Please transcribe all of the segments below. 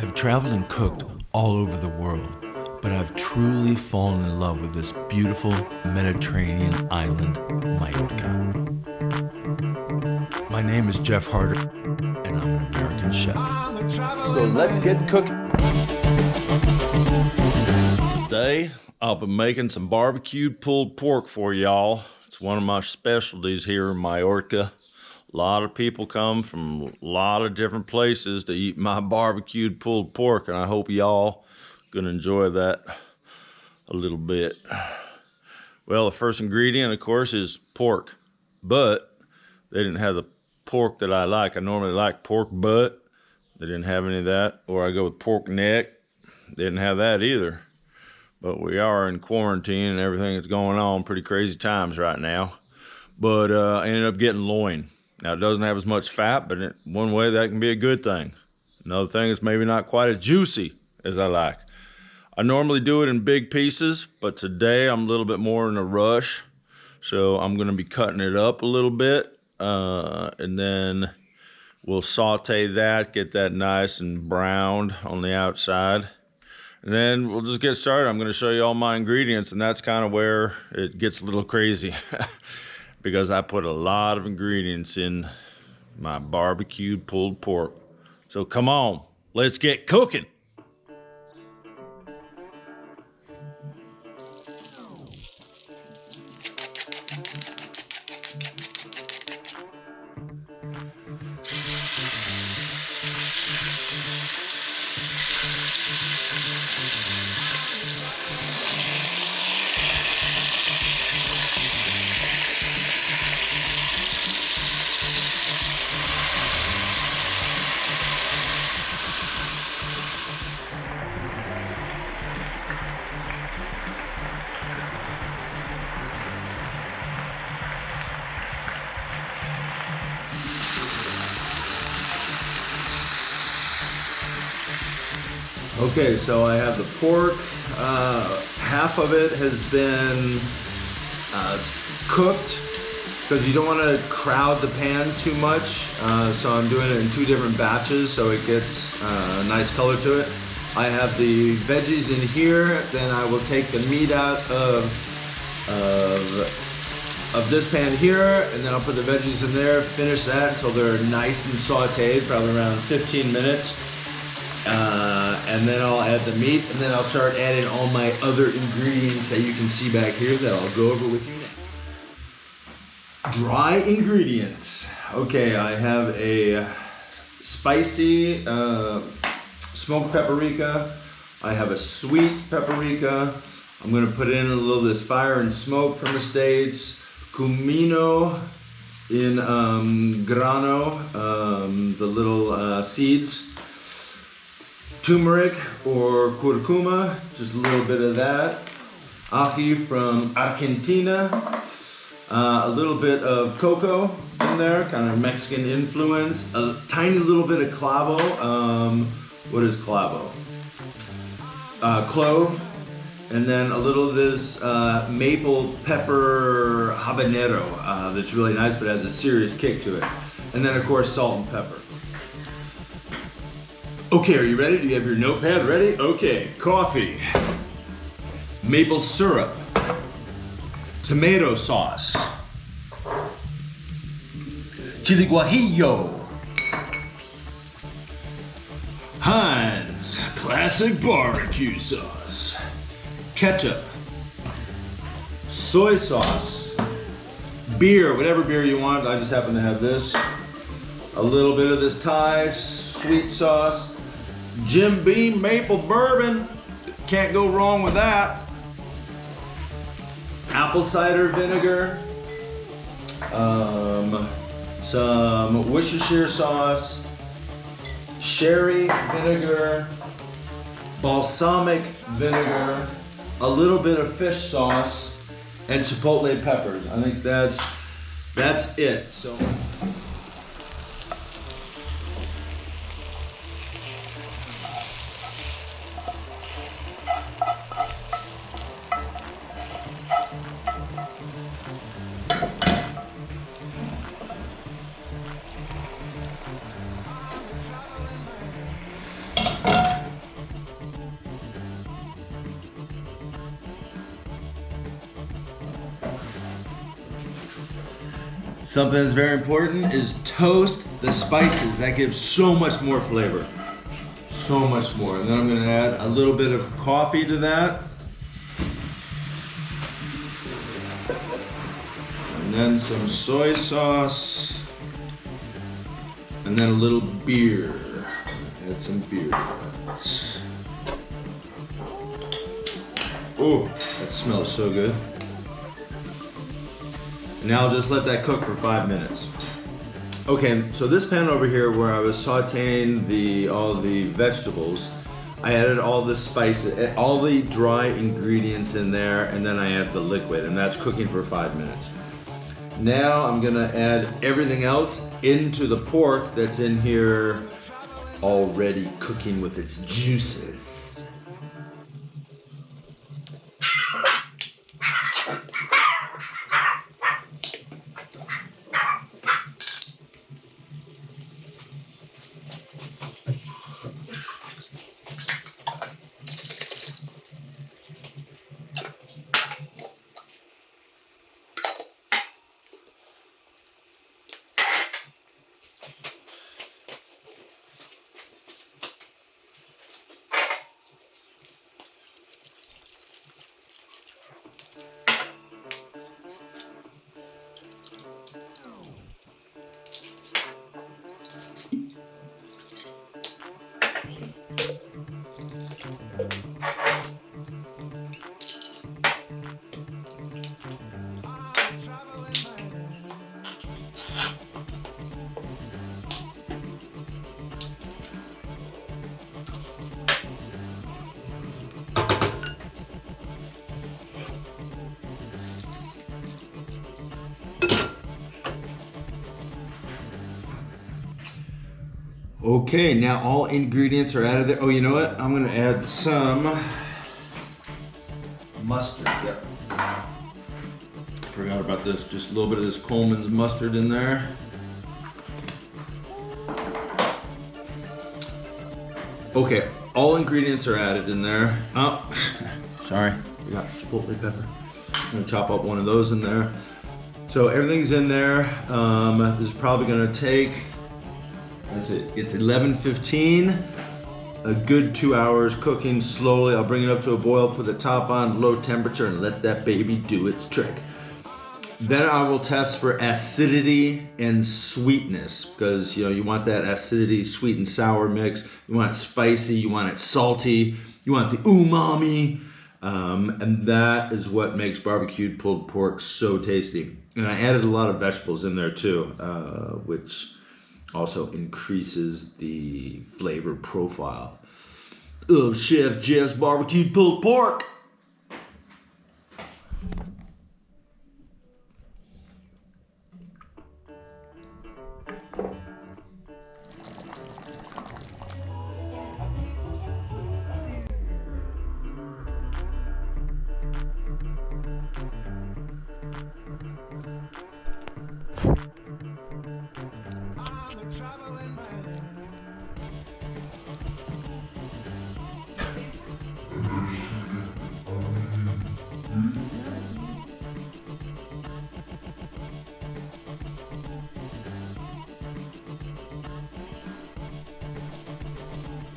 I've traveled and cooked all over the world, but I've truly fallen in love with this beautiful Mediterranean island, Mallorca. My name is Jeff Harder, and I'm an American chef. So let's get cooking. Today, I'll be making some barbecued pulled pork for y'all. It's one of my specialties here in Mallorca. A lot of people come from a lot of different places to eat my barbecued pulled pork, and I hope y'all gonna enjoy that a little bit. Well, the first ingredient, of course, is pork, but they didn't have the pork that I like. I normally like pork butt. They didn't have any of that. Or I go with pork neck. They didn't have that either. But we are in quarantine and everything that's going on. Pretty crazy times right now. But I ended up getting loin. Now, it doesn't have as much fat, but in one way that can be a good thing. Another thing is maybe not quite as juicy as I like. I normally do it in big pieces, but today I'm a little bit more in a rush. So I'm gonna be cutting it up a little bit, and then we'll saute that, get that nice and browned on the outside. And then we'll just get started. I'm gonna show you all my ingredients, and that's kind of where it gets a little crazy. Because I put a lot of ingredients in my barbecued pulled pork. So come on, let's get cooking. Okay, so I have the pork. Half of it has been cooked because you don't want to crowd the pan too much. So I'm doing it in two different batches so it gets a nice color to it. I have the veggies in here, then I will take the meat out of this pan here, and then I'll put the veggies in there, finish that until they're nice and sauteed, probably around 15 minutes. And then I'll add the meat, and then I'll start adding all my other ingredients that you can see back here that I'll go over with you now. Dry ingredients. Okay, I have a spicy smoked paprika. I have a sweet paprika. I'm gonna put in a little of this fire and smoke from the States. Cumino in grano, the little seeds. Turmeric or curcuma, just a little bit of that. Ají from Argentina. A little bit of cocoa in there, kind of Mexican influence. A tiny little bit of clavo. What is clavo? Clove. And then a little of this maple pepper habanero that's really nice but has a serious kick to it. And then of course salt and pepper. Okay, are you ready? Do you have your notepad ready? Okay, coffee, maple syrup, tomato sauce, chili guajillo, Heinz classic barbecue sauce, ketchup, soy sauce, beer, whatever beer you want. I just happen to have this. A little bit of this Thai sweet sauce. Jim Beam maple bourbon, can't go wrong with that. Apple cider vinegar, some Worcestershire sauce, sherry vinegar, balsamic vinegar, a little bit of fish sauce, and chipotle peppers. I think that's it. So. Something that's very important is toast the spices. That gives so much more flavor. So much more. And then I'm gonna add a little bit of coffee to that. And then some soy sauce. And then a little beer. Add some beer. Oh, that smells so good. And now I'll just let that cook for 5 minutes. Okay, so this pan over here where I was sauteing all the vegetables, I added all the spices, all the dry ingredients in there, and then I add the liquid, and that's cooking for 5 minutes. Now I'm gonna add everything else into the pork that's in here already cooking with its juices. Okay, now all ingredients are added there. Oh, you know what? I'm gonna add some mustard. Yep. Forgot about this. Just a little bit of this Coleman's mustard in there. Okay, all ingredients are added in there. Oh, sorry, we got chipotle pepper. I'm gonna chop up one of those in there. So everything's in there. This is probably gonna take, that's it, it's 11:15. A good 2 hours cooking slowly. I'll bring it up to a boil, put the top on low temperature, and let that baby do its trick. Then I will test for acidity and sweetness, because you want that acidity, sweet and sour mix. You want it spicy, you want it salty, you want the umami, and that is what makes barbecued pulled pork so tasty. And I added a lot of vegetables in there too, which also increases the flavor profile of Chef Jeff's barbecued pulled pork.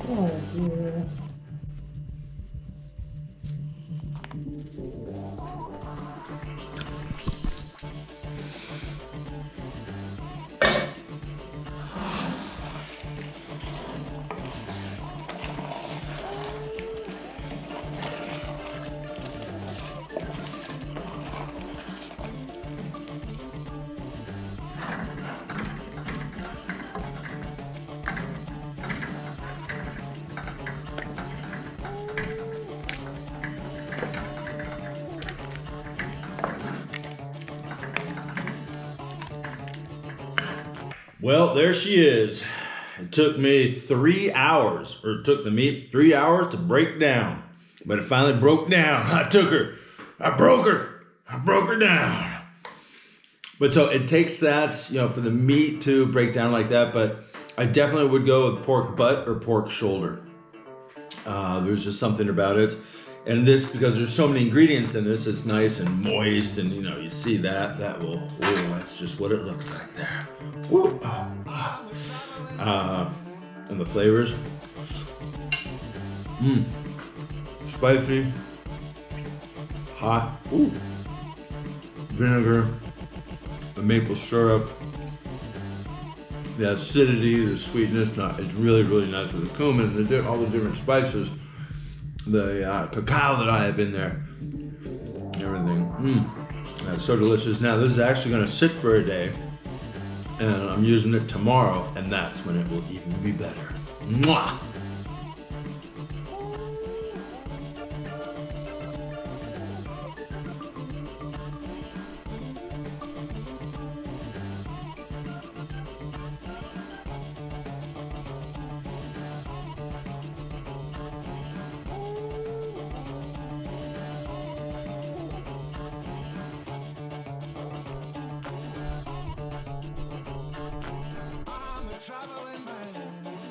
Oh, dear. Well, there she is. It took me 3 hours, or it took the meat 3 hours to break down. But it finally broke down. I broke her down. But so it takes that, for the meat to break down like that, but I definitely would go with pork butt or pork shoulder. There's just something about it. And this, because there's so many ingredients in this, it's nice and moist, and you know, you see that will, oh, that's just what it looks like there. Woo. And the flavors, spicy, hot, ooh, vinegar, the maple syrup, the acidity, the sweetness. No, it's really, really nice with the cumin, all the different spices, the cacao that I have in there, everything. That's so delicious. Now this is actually going to sit for a day, and I'm using it tomorrow, and that's when it will even be better. Mwah! Traveling man.